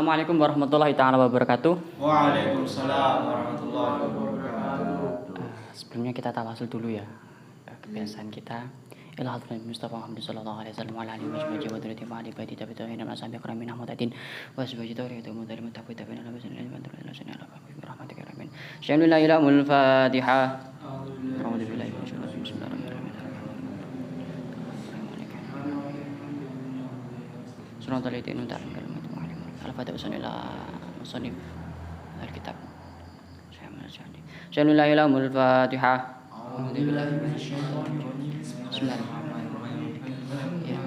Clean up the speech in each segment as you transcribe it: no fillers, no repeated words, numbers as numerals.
Assalamualaikum warahmatullahi taala wabarakatuh. Waalaikumsalam warahmatullahi wabarakatuh. Sebelumnya kita tawasul dulu ya. Kebiasaan kita. Ila hadratin Mustafa Muhammad sallallahu alaihi wasallam wa ala alihi wa sahbihi wa dzurriyyati wa ali baiti tabi'in wa ashabi karamin ahmadatin wa subhanahu wa ta'ala wa ta'ala tabi'in wa sallallahu alaihi wa rahmatika ya rabbil alamin. La ilaha illallah Fatihah. A'udzu billahi minasyaitonir rajim. Bismillahirrahmanirrahim. Suratul Al-Fatihah untuk Al-Fatihah musannif Al-Kitab. La ilaha illallah Fatihah. A'udzu billahi minasyaitonir rajim. Bismillahirrahmanirrahim. Ya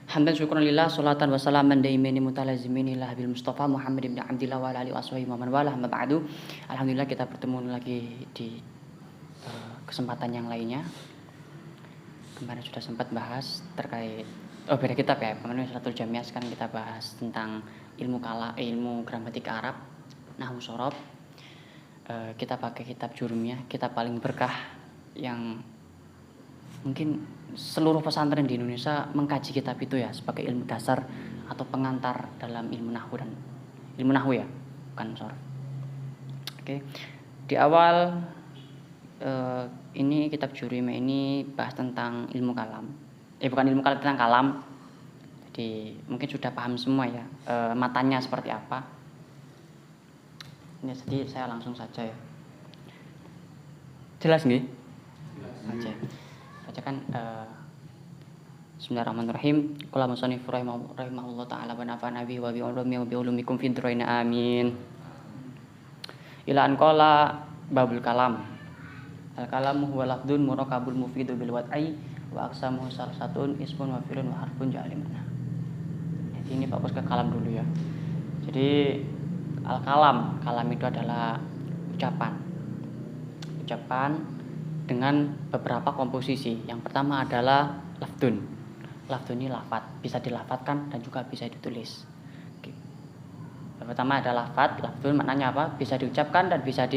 Hamdan syukran lillah salatan wa salaman daimin mutalazimin ila bil Mustafa Muhammad ibn Abdillah wa ala alihi washabihi wa man wala amma ba'du. Alhamdulillah kita bertemu lagi di kesempatan yang lainnya. Kemarin sudah sempat bahas terkait beda kitab ya. Kemarin Suratul Jamiah, sekarang kita bahas tentang ilmu gramatika Arab, nahwu shorof. Kita pakai kitab Jurumiyah, kitab paling berkah yang mungkin seluruh pesantren di Indonesia mengkaji kitab itu ya sebagai ilmu dasar atau pengantar dalam ilmu nahwu ya, bukan shorof. Oke. Di awal ini kitab Jurumiyah ini bahas tentang ilmu kalam. Bukan ilmu kalam, tentang kalam. Jadi mungkin sudah paham semua ya matanya seperti apa. Ini jadi saya langsung saja ya. Jelas nggih? Oke. Bacakan Bismillahirrahmanirrahim. Qala musannif rahimahullah taala wa nafa'ana bihi wa bi ulumikum fid dharain amin. Ila an qala babul kalam. Al kalamu huwa lafdun murakabul mufidu bil wad'i wa aqsamuhu salasatun ismun wa fi'lun wa harfun ja'limana. Jadi ini fokus ke kalam dulu ya. Jadi al-kalam itu adalah ucapan dengan beberapa komposisi. Yang pertama adalah lafdun. Lafdun ini lafad, bisa dilafatkan dan juga bisa ditulis. Oke. Yang pertama adalah lafdun maknanya apa? Bisa diucapkan dan bisa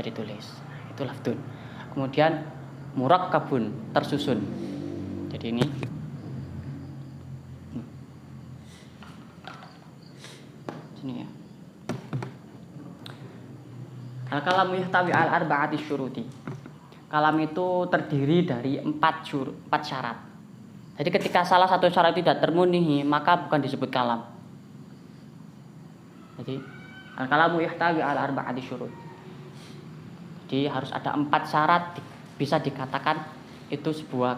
ditulis. Itu lafdun. Kemudian murakkabun, tersusun. Jadi ini sini ya. Al-kalamu yahtawi al-arba'ati syuruti. Kalam itu terdiri dari 4 syarat. Jadi ketika salah satu syarat tidak termenuhi, maka bukan disebut kalam. Jadi al-kalamu yahtawi al-arba'ati syurut. Jadi harus ada 4 syarat bisa dikatakan itu sebuah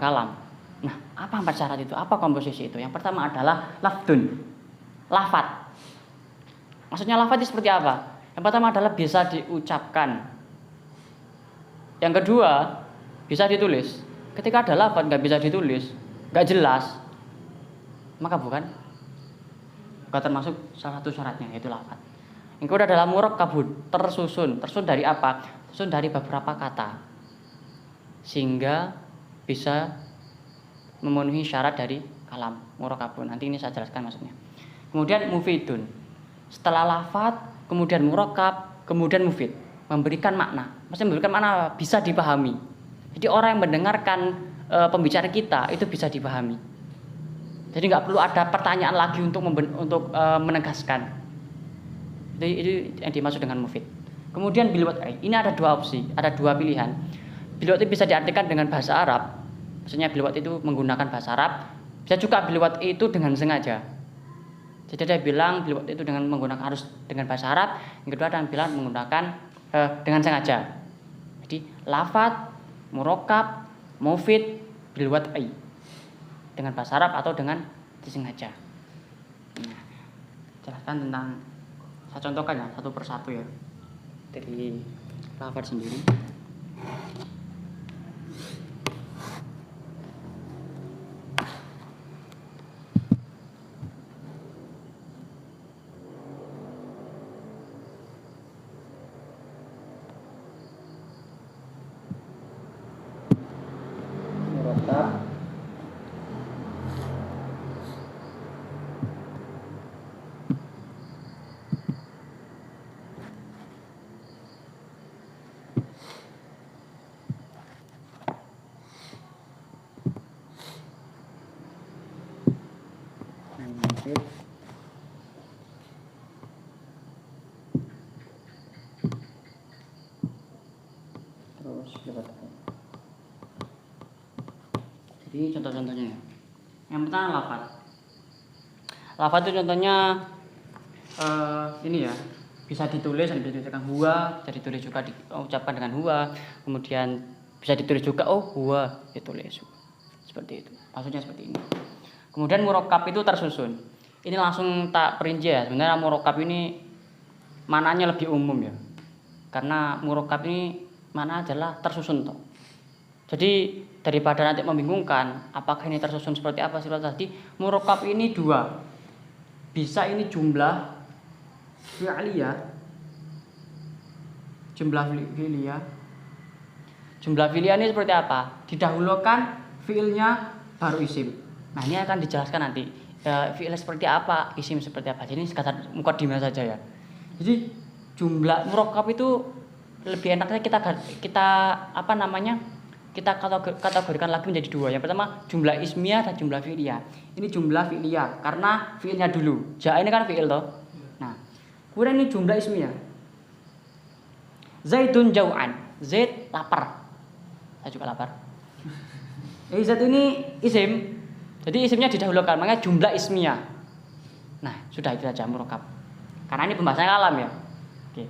kalam. Nah, apa 4 syarat itu? Apa komposisi itu? Yang pertama adalah lafdun. Lafad. Maksudnya lafad itu seperti apa? Yang pertama adalah bisa diucapkan. Yang kedua, bisa ditulis. Ketika ada lafad nggak bisa ditulis, nggak jelas, maka bukan termasuk salah satu syaratnya, yaitu lafad. Yang kedua adalah murakkabun, tersusun. Tersusun dari apa? Tersusun dari beberapa kata, sehingga bisa memenuhi syarat dari kalam murakkabun. Nanti ini saya jelaskan maksudnya. Kemudian mufidun. Setelah lafad, kemudian murakkab, kemudian mufid, memberikan makna. Maksudnya memberikan makna bisa dipahami. Jadi orang yang mendengarkan pembicaraan kita itu bisa dipahami. Jadi nggak perlu ada pertanyaan lagi untuk menegaskan. Jadi itu yang dimaksud dengan mufid. Kemudian bilwat, ini ada 2 opsi, ada 2 pilihan. Bilwat itu bisa diartikan dengan bahasa Arab. Maksudnya bilwat itu menggunakan bahasa Arab. Bisa juga bilwat itu dengan sengaja. Jadi dia bilang bilwat itu harus dengan bahasa Arab. Yang kedua ada yang bilang menggunakan dengan sengaja. Jadi lafad, murakkab, mufid, bilwat dengan bahasa Arab atau dengan disengaja. Nah, jelaskan tentang, saya contohkan ya satu persatu ya dari lafad sendiri. mufid. Terus bil wad'i. Jadi contoh-contohnya ya. Yang pertama lafaz. Lafaz itu contohnya ini ya, bisa ditulis dan bisa dituliskan huwa, bisa ditulis juga diucapkan dengan huwa, kemudian bisa ditulis juga huwa ditulis seperti itu. Maksudnya seperti ini. Kemudian murakkab itu tersusun. Ini langsung tak perinci ya. Sebenarnya murakkab ini maknanya lebih umum ya. Karena murakkab ini mana adalah tersusun toh. Jadi daripada nanti membingungkan apakah ini tersusun seperti apa sifat tadi, murakkab ini dua. Bisa ini jumlah fi'liyah. Jumlah fi'liyah. Jumlah fi'liyah ini seperti apa? Didahulukan fi'ilnya baru isim. Nah, ini akan dijelaskan nanti. Fi'il seperti apa, isim seperti apa. Jadi ini sekadar mukadimah saja ya. Jadi jumlah murakkab itu lebih enaknya kita apa namanya? Kita kategorikan lagi menjadi dua. Yang pertama jumlah ismiyah dan jumlah fi'liyah. Ini jumlah fi'liyah karena fi'ilnya dulu. Ja ini kan fi'il toh. Nah, kemudian ini jumlah ismiyah. Zaidun jau'an. Zaid lapar. Saya juga lapar. Zaid ini isim. Jadi isimnya didahulukan, makanya jumlah ismiyah. Nah, sudah itu saja murakkab. Karena ini pembahasannya kalam ya. Oke.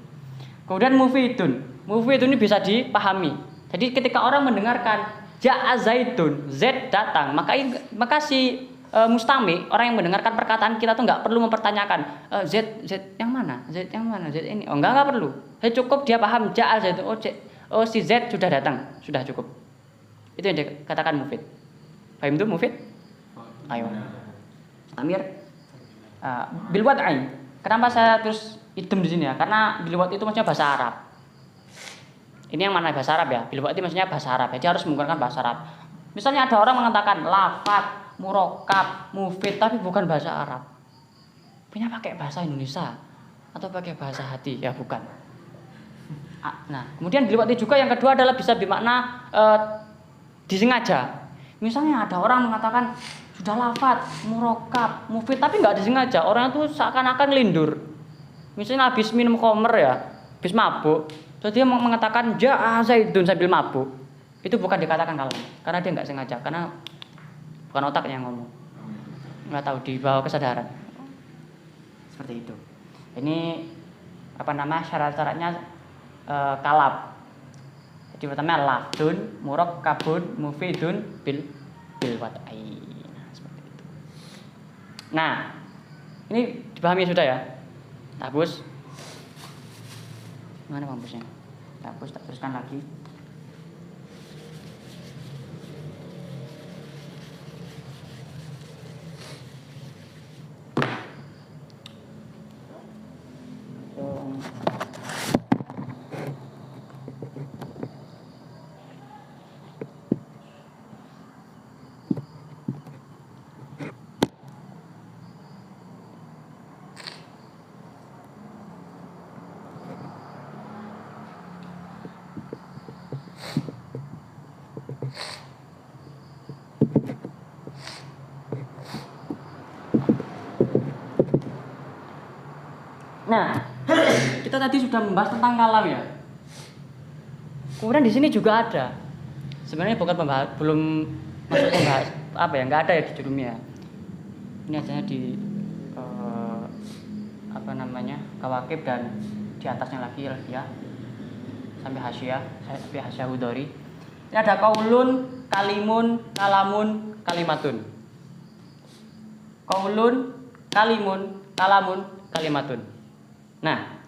Kemudian mufidun. Mufidun ini bisa dipahami. Jadi ketika orang mendengarkan ja'a zaidun, Z datang, maka si mustami, orang yang mendengarkan perkataan kita tuh nggak perlu mempertanyakan Z yang mana, Z yang mana, Z ini. Oh enggak perlu. Cukup dia paham ja'a zaidun. Oh si Z sudah datang, sudah cukup. Itu yang dikatakan mufid. Paham itu mufid? Ayo. Amir. Bil wad'i. Kenapa saya terus idem di sini ya? Karena bil wad'i itu maksudnya bahasa Arab. Ini yang mana bahasa Arab ya? Bil wad'i maksudnya bahasa Arab. Jadi harus menggunakan bahasa Arab. Misalnya ada orang mengatakan lafaz, murakkab, mufid tapi bukan bahasa Arab. Punya pakai bahasa Indonesia atau pakai bahasa hati? Ya bukan. Nah, kemudian bil wad'i juga yang kedua adalah bisa bermakna disengaja. Misalnya ada orang mengatakan sudah lafaz, murakkab, mufid tapi enggak disengaja. Orang itu seakan-akan lindur. Misalnya habis minum khamr ya, habis mabuk. Terus dia mengatakan ja'a zaidun sambil mabuk. Itu bukan dikatakan kalam, karena dia enggak sengaja, karena bukan otak yang ngomong. Enggak tahu di bawah kesadaran. Seperti itu. Ini syarat-syaratnya kalab. Jadi pertama lafdun, murakkabun, mufidun bil wad'i. Nah, seperti itu. Nah, ini dipahami sudah ya? Hapus. Mana hapusnya? Hapus, tak teruskan lagi. Nah, kita tadi sudah membahas tentang kalam ya. Kemudian di sini juga ada. Sebenarnya belum masuk pembahas nggak ada ya di judulnya. Ini adanya di kawakib dan di atasnya lagi ya. Sampai hasyiah Hudori. Ini ada qaulun, kalimun, kalamun, kalimatun. Qaulun, kalimun, kalamun, kalimatun. Nah,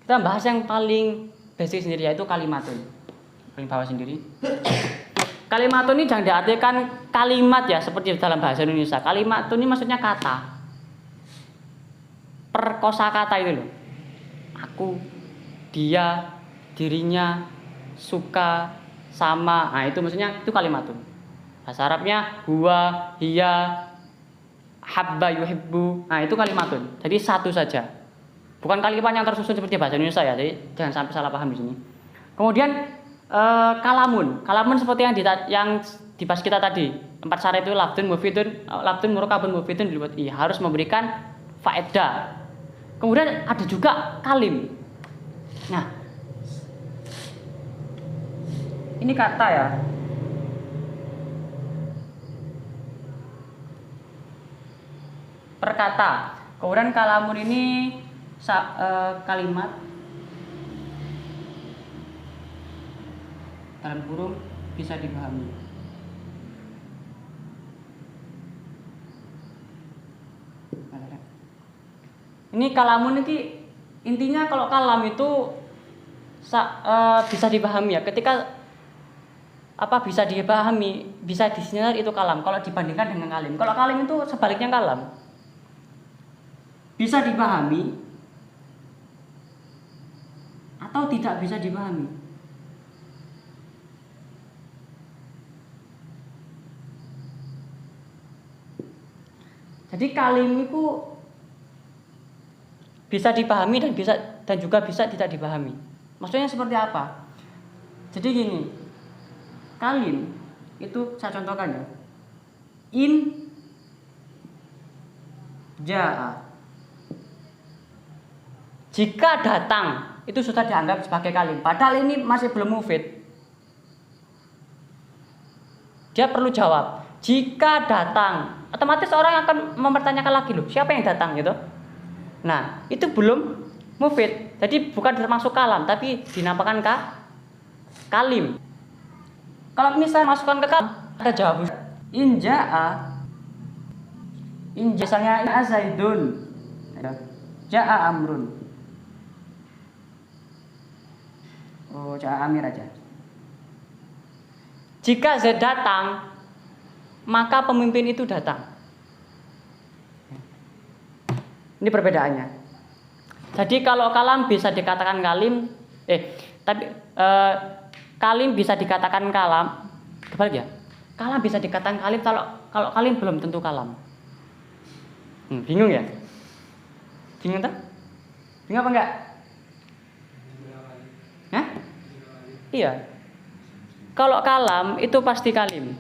kita bahas yang paling basic sendiri yaitu kalimatun. Paling bawah sendiri. Kalimatun ini jangan diartikan kalimat ya seperti dalam bahasa Indonesia. Kalimatun ini maksudnya kata. Perkosakata itu loh. Aku, dia, dirinya, suka, sama. Nah, itu maksudnya itu kalimatun. Bahasa Arabnya huwa, hiya, habba, yuhibbu. Nah, itu kalimatun. Jadi satu saja. Bukan kalimat yang tersusun seperti bahasa Indonesia ya, jadi jangan sampai salah paham di sini. Kemudian Kalamun seperti yang dibahas kita tadi. 4 syarat itu lafdun murakabun mufidun bil wad'i, harus memberikan faedah. Kemudian ada juga kalim. Nah, ini kata ya. Perkata. Kemudian kalamun ini kalimat dalam kurung bisa dipahami. Ini kalamun ini intinya kalau kalam itu bisa dipahami ya. Ketika bisa dipahami, bisa disinyalir itu kalam. Kalau dibandingkan dengan kalim. Kalau kalim itu sebaliknya kalam. Bisa dipahami atau tidak bisa dipahami. Jadi kalim itu bisa dipahami dan juga bisa tidak dipahami. Maksudnya seperti apa? Jadi gini, kalim itu saya contohkan ya. In jaa. Jika datang itu sudah dianggap sebagai kalim. Padahal ini masih belum mufid. Dia perlu jawab. Jika datang, otomatis orang akan mempertanyakan lagi loh, siapa yang datang gitu. Nah, itu belum mufid. Jadi bukan termasuk kalam, tapi dinamakan kalim. Kalau misalnya masukkan ke kalam, ada jawab. In jaa. Misalnya Zaidun. Jaa amrun. Oh, jaa amir aja. Jika Zaid datang, maka pemimpin itu datang. Ini perbedaannya. Jadi kalau kalam bisa dikatakan kalim, kalim bisa dikatakan kalam. Kebalik ya. Kalam bisa dikatakan kalim kalau kalim belum tentu kalam. Bingung ya? Bingung tak? Bingung apa enggak? Hah? Iya. Kalau kalam itu pasti kalim.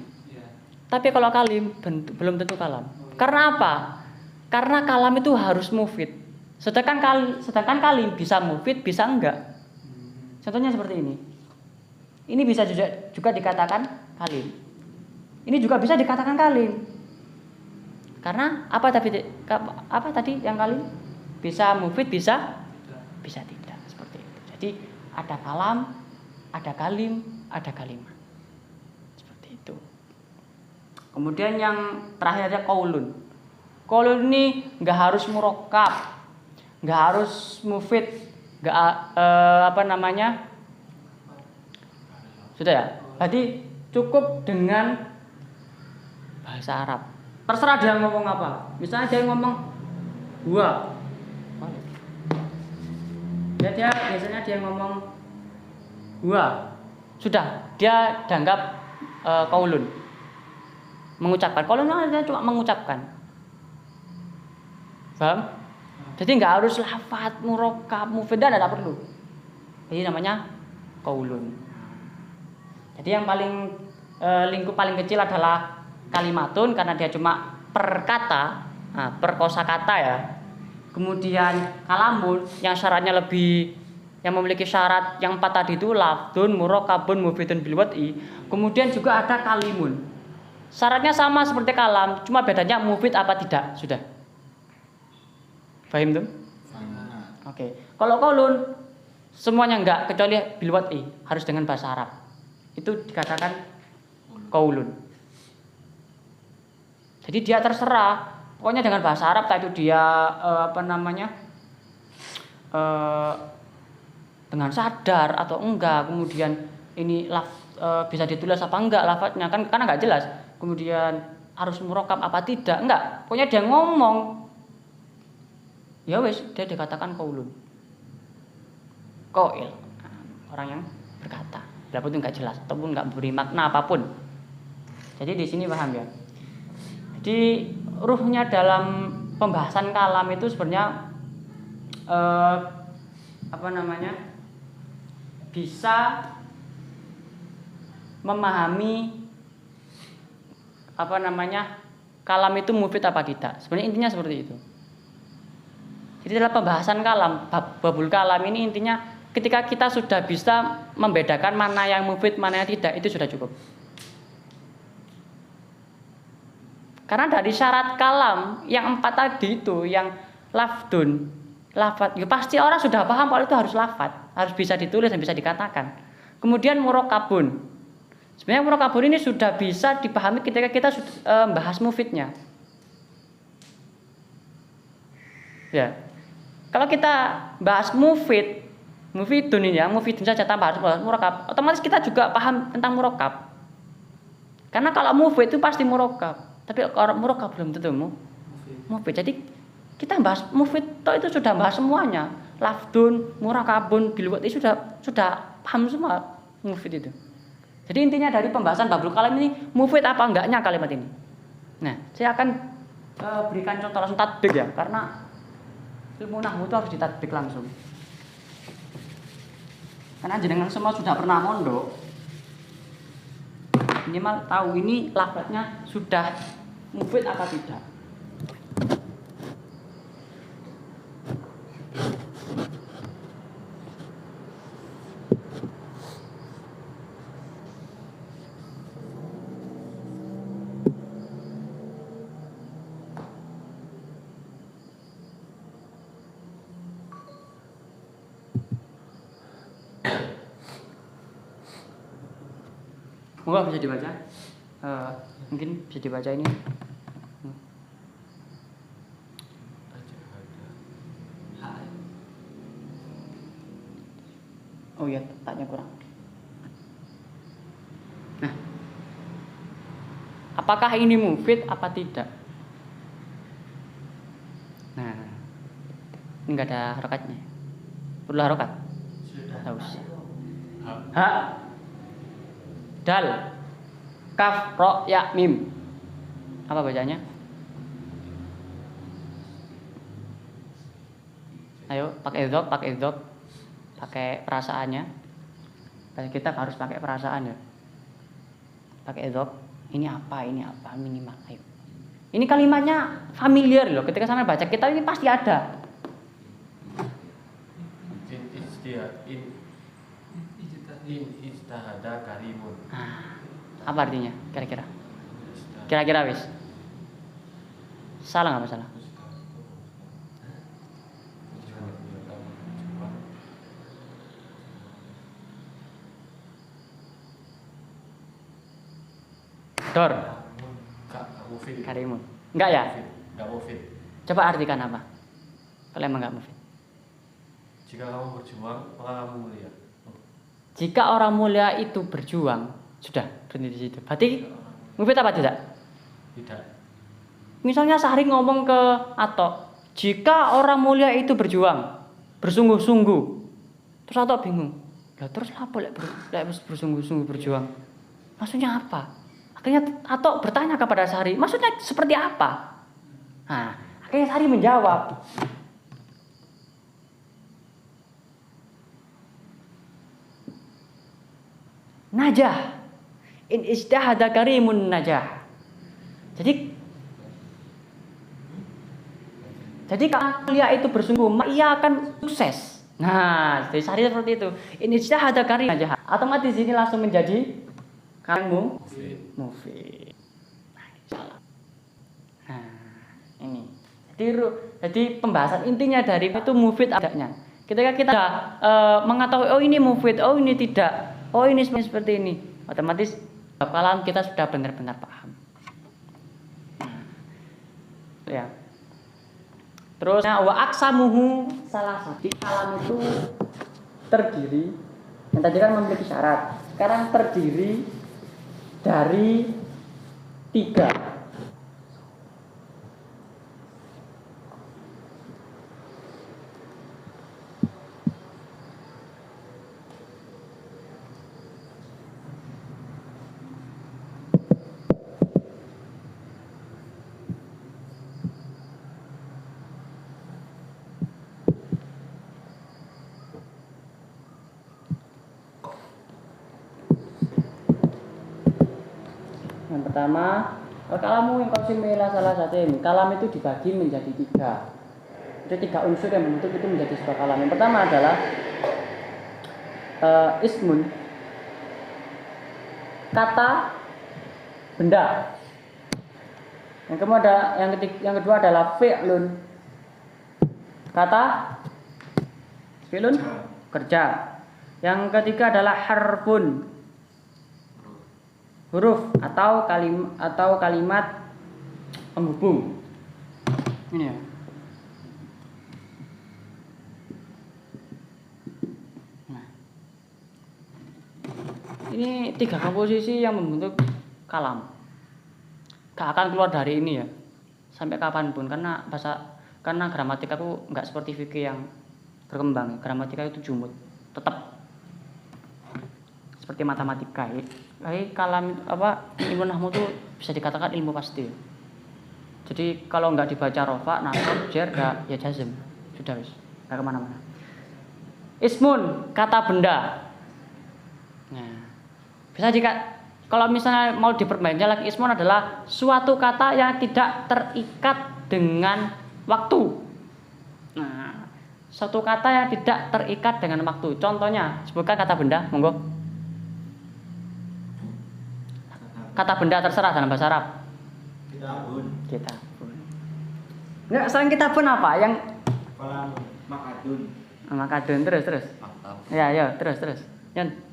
Tapi kalau kalim belum tentu kalam. Karena apa? Karena kalam itu harus mufid. Sedangkan kalim bisa mufid, bisa enggak. Contohnya seperti ini. Ini bisa juga dikatakan kalim. Ini juga bisa dikatakan kalim. Karena apa tadi yang kalim? Bisa mufid, bisa tidak. Seperti itu. Jadi ada kalam, ada kalim, ada kalimat. Seperti itu. Kemudian yang terakhir ada qaulun. Qaulun ini enggak harus murakkab, enggak harus mufid, sudah ya? Berarti cukup dengan bahasa Arab. Terserah dia ngomong apa. Misalnya dia ngomong huwa. Biasanya dia ngomong huwa. Sudah, dia dianggap qaulun. Mengucapkan. Qaulun artinya cuma mengucapkan. Paham? Jadi enggak harus lafaz, murakkab, mufid, tidak perlu. Jadi namanya qaulun. Jadi yang paling lingkup paling kecil adalah kalimatun karena dia cuma per kata, per kosakata ya. Kemudian kalamun yang syaratnya yang memiliki syarat yang 4 tadi itu lafdun, murakkabun, mufidun bil wad'i. Kemudian juga ada kalimun. Syaratnya sama seperti kalam, cuma bedanya mufid apa tidak. Sudah. Paham tuh? Oke. Kalau qaulun semuanya enggak kecuali bil wad'i, harus dengan bahasa Arab. Itu dikatakan qaulun. Jadi dia terserah, pokoknya dengan bahasa Arab itu dia dengan sadar atau enggak, kemudian ini bisa ditulis apa enggak lafadznya kan karena enggak jelas. Kemudian harus murakkab apa tidak, enggak. Pokoknya dia ngomong ya wis, dia dikatakan qaulun. Qail, orang yang berkata. Walaupun itu enggak jelas ataupun enggak beri makna apapun. Jadi di sini paham ya. Jadi ruhnya dalam pembahasan kalam itu sebenarnya bisa memahami kalam itu mufid apa tidak. Sebenarnya intinya seperti itu. Jadi dalam pembahasan kalam, babul kalam ini intinya ketika kita sudah bisa membedakan mana yang mufid, mana yang tidak, itu sudah cukup. Karena dari syarat kalam yang 4 tadi itu, yang lafdun, lafat, ya pasti orang sudah paham kalau itu harus lafat, harus bisa ditulis dan bisa dikatakan. Kemudian murokabun. Sebenarnya murokabun ini sudah bisa dipahami ketika kita bahas mufidnya. Ya. Kalau kita bahas mufidun ini ya, mufidun saja tanpa harus bahas murakab, otomatis kita juga paham tentang murakab. Karena kalau mufid itu pasti murakab, tapi kalau murakab belum tentu mufid. Jadi kita bahas mufid itu sudah bahas semuanya. Lafdun, murakabun, bilwat itu sudah paham semua mufid itu. Jadi intinya dari pembahasan babul kalam ini mufid apa enggaknya kalimat ini. Nah, saya akan berikan contoh langsung tatbik ya, karena ilmu nahwu itu harus ditadbik langsung. Karena jenengan semua sudah pernah mondok, minimal tahu ini lafadznya sudah mufid apa tidak. Moga bisa dibaca. Mungkin bisa dibaca ini. Oh iya, taknya kurang. Nah, apakah ini mufid apa tidak? Nah, ini nggak ada harokatnya. Perlu harokat? Harus. Ha. Dal, kaf, ro, ya, mim. Apa bacanya? Ayo, pakai dzok, pakai perasaannya. Kita harus pakai perasaan ya. Pakai dzok. Ini apa minimal. Ayo. Ini kalimatnya familiar loh. Ketika sampai baca kitab ini pasti ada. In ijtahada karimun. Apa artinya kira-kira? Kira-kira wis. Salah enggak masalah? Dor. Karimun. Enggak ya? Enggak mufid. Coba artikan apa? Kalau emang enggak mufid. Jika kamu berjuang, maka kamu mulia. Jika orang mulia itu berjuang, sudah berhenti di situ. Berarti mufid apa tidak? Tidak. Misalnya Sahri ngomong ke Atok, jika orang mulia itu berjuang, bersungguh-sungguh. Terus Atok bingung. Lah terus apa lek bersungguh-sungguh berjuang? Maksudnya apa? Akhirnya Atok bertanya kepada Sahri, maksudnya seperti apa? Nah, akhirnya Sahri menjawab. Najah. In ijtahada karimun najah. Jadi kalau mulia itu bersungguh, ia akan sukses. Nah, dari Sahri seperti itu. In ijtahada karimun najah. Otomatis ini langsung menjadi kamu mufid. Nah, ini. Jadi pembahasan intinya dari itu mufid adanya. Ketika kita mengetahui oh ini mufid, oh ini tidak. Oh ini seperti ini, otomatis kalam kita sudah benar-benar paham. Ya. Terus wa aksamuhu salah satu kalam itu terdiri, yang tadi kan memiliki syarat. Sekarang terdiri dari 3. Yang pertama, al-kalamu yang qasimila salah satu ini. Kalam itu dibagi menjadi 3. Ada 3 unsur yang membentuk itu menjadi sebuah kalam. Yang pertama adalah ismun, kata benda. Yang kedua adalah fi'lun, kata fi'lun kerja. Yang ketiga adalah harfun, huruf atau kalimat penghubung. Ini ya. Nah, ini 3 komposisi yang membentuk kalam. Gak akan keluar dari ini ya sampai kapanpun, karena gramatika aku nggak seperti fikih yang berkembang. Gramatika itu jumud, tetap seperti matematika. Jadi kalam ilmu nahwu itu bisa dikatakan ilmu pasti. Jadi kalau nggak dibaca rofa, nasab, jar, ya jazm, sudah wis, nggak kemana-mana. Ismun, kata benda. Nah, bisa kalau misalnya mau diperbanyak lagi, ismun adalah suatu kata yang tidak terikat dengan waktu. Nah, suatu kata yang tidak terikat dengan waktu. Contohnya, sebutkan kata benda, monggo. Kata benda terserah dalam bahasa Arab. Kitabun. Kitabun. Enggak, selain kitabun apa? Yang Makadun. Makadun, terus. Ya, terus. Yan.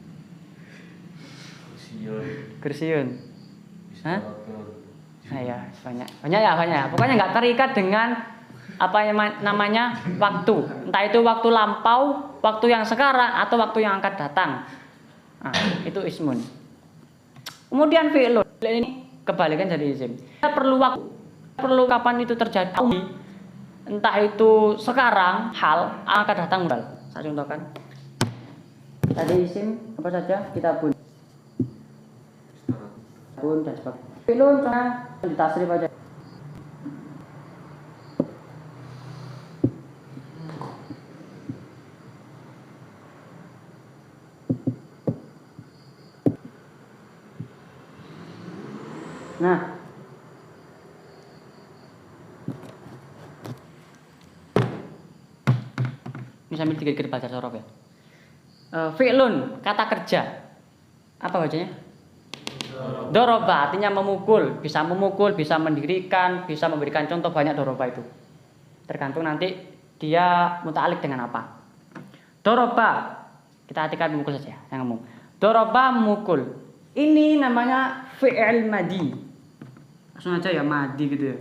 Kursiun. Hah? Nah, ya, banyak. Pokoknya nggak terikat dengan apa yang namanya waktu. Entah itu waktu lampau, waktu yang sekarang, atau waktu yang akan datang. Nah, itu ismun. Kemudian fi'lun. Ini kebalikan dari isim. Kita perlu waktu. Perlu kapan itu terjadi. Entah itu sekarang, hal, akan datang. Saya contohkan. Tadi isim apa saja? Kitabun. Dan sebagainya. Fi'lun cuma ditasrif aja. Nah, ini sambil dikit-dikit baca sorof ya. Fi'lun, kata kerja. Apa bacanya? Doroba artinya memukul, bisa mendirikan, bisa memberikan contoh, banyak doroba itu. Tergantung nanti dia muta'alliq dengan apa. Doroba, kita artikan memukul saja, yang ngomong. Doroba memukul. Ini namanya fi'il madi. Langsung aja ya madi gitu ya.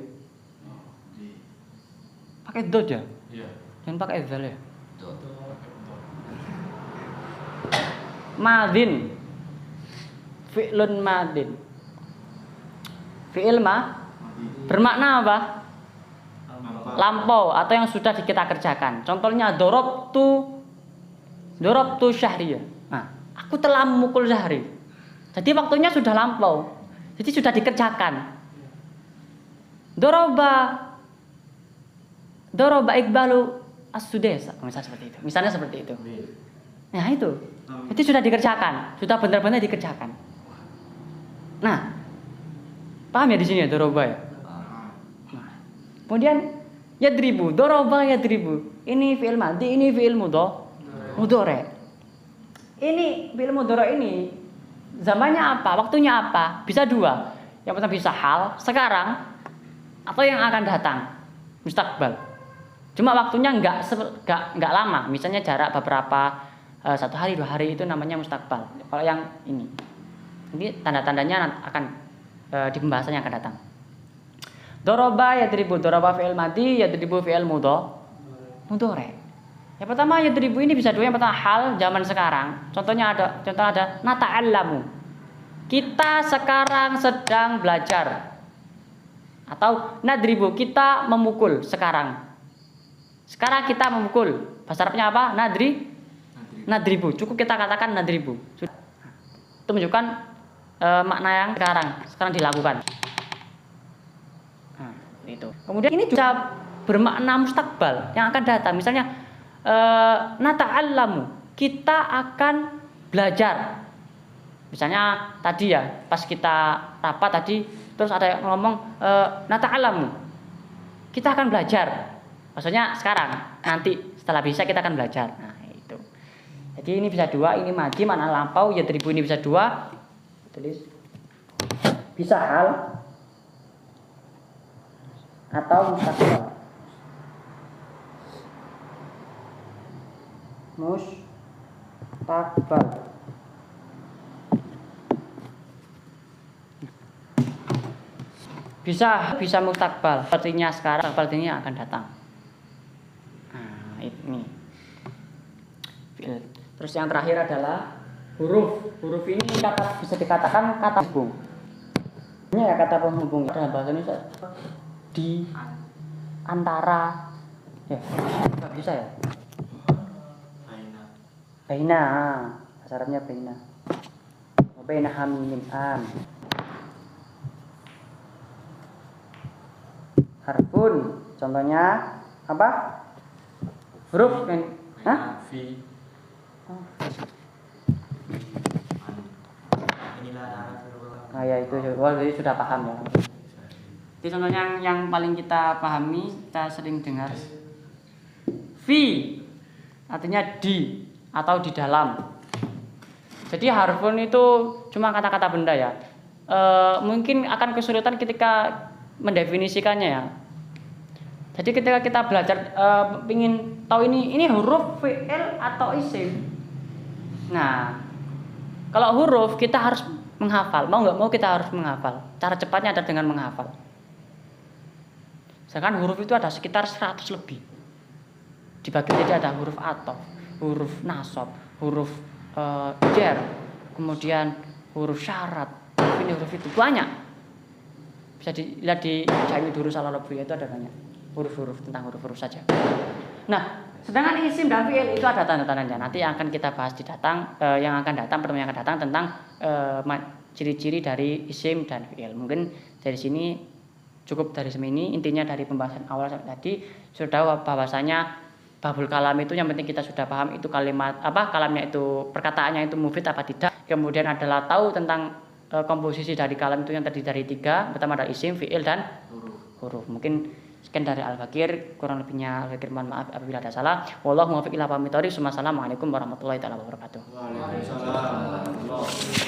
Pakai dot ya? Iya. Jangan pakai zal ya. Madin. Fi'lun madin. Fi'il bermakna apa? Lampau atau yang sudah kita kerjakan. Contohnya dorobtu syahriyah. Nah, aku telah memukul Syahri. Jadi waktunya sudah lampau. Jadi sudah dikerjakan. Doroba Iqbalu as-Sudais. Misalnya seperti itu. Nah, itu. Jadi sudah dikerjakan, sudah benar-benar dikerjakan. Nah, paham ya di sini ya doroba ya. Nah, kemudian yadribu, doroba yadribu. Ini fi'il madhi, ini fi'il mudhari. Ini fi'il mudhari ini zamannya apa? Waktunya apa? Bisa 2. Yang pertama bisa hal, sekarang, atau yang akan datang, mustaqbal. Cuma waktunya enggak lama. Misalnya jarak beberapa 1 hari 2 hari itu namanya mustaqbal. Kalau yang ini tanda-tandanya akan di pembahasan yang akan datang. Doroba yadribu, doroba fi'il madhi, yadribu fi'il mudhari. Yang pertama yadribu ini bisa 2. Yang pertama hal zaman sekarang. Contoh ada nata'allamu. Kita sekarang sedang belajar. Atau nadribu, kita memukul sekarang. Sekarang kita memukul. Bahasa Arabnya apa? Nadribu. Cukup kita katakan nadribu. Itu menunjukkan makna yang sekarang dilakukan. Nah, itu. Kemudian ini juga bermakna mustakbal yang akan datang. Misalnya nata'allamu, kita akan belajar. Misalnya tadi ya, pas kita rapat tadi, terus ada yang ngomong nata'alamu. Kita akan belajar. Maksudnya sekarang, nanti setelah bisa kita akan belajar. Nah, itu. Jadi ini bisa dua, ini madi mana lampau, yadribu ini bisa dua. Tulis. Bisa hal atau mustaqbal. Mustaqbal. Bisa mustakbal, artinya sekarang, artinya akan datang. Nah, ini. Terus yang terakhir adalah huruf. Huruf ini bisa dikatakan kata penghubung. Ini ya kata penghubung dalam bahasa Indonesia di antara ya, nggak bisa ya? Baina. Bahasa Arabnya baina. Baina hamim an. Harfun, contohnya apa? Huruf yang fi. Nah ya itu, jadi sudah paham ya. Jadi contohnya yang paling kita pahami, kita sering dengar fi, artinya di atau di dalam. Jadi harfun itu cuma kata-kata benda ya. Mungkin akan kesulitan ketika mendefinisikannya ya. Jadi ketika kita belajar ingin tahu ini huruf fi'il atau isim. Nah, kalau huruf kita harus menghafal, mau nggak mau kita harus menghafal. Cara cepatnya adalah dengan menghafal. Sedangkan huruf itu ada sekitar 100 lebih. Dibagi jadi ada huruf athof, huruf nasab, huruf jar, kemudian huruf syarat. Ini huruf itu banyak. Bisa dilihat di Jami Durus Al-Lubiyah itu ada banyak huruf-huruf, tentang huruf-huruf saja. Nah, sedangkan isim dan fi'il itu ada tanda-tandanya. Nanti yang akan kita bahas di yang akan datang pertemuan yang akan datang tentang ciri-ciri dari isim dan fi'il. Mungkin dari sini cukup dari semini. Intinya dari pembahasan awal sampai tadi sudah bahwasanya babul kalam itu yang penting kita sudah paham itu kalimat kalamnya itu perkataannya itu mufid apa tidak. Kemudian adalah tahu tentang komposisi dari kalam itu yang terdiri dari 3. Pertama adalah isim, fi'il dan huruf. Mungkin sekian dari Al-Fakir, kurang lebihnya Al-Fakir mohon maaf apabila ada salah. Wallahu muwaffiq ila aqwamit thoriq. Wassalamualaikum warahmatullahi wabarakatuh. Waalaikumsalam.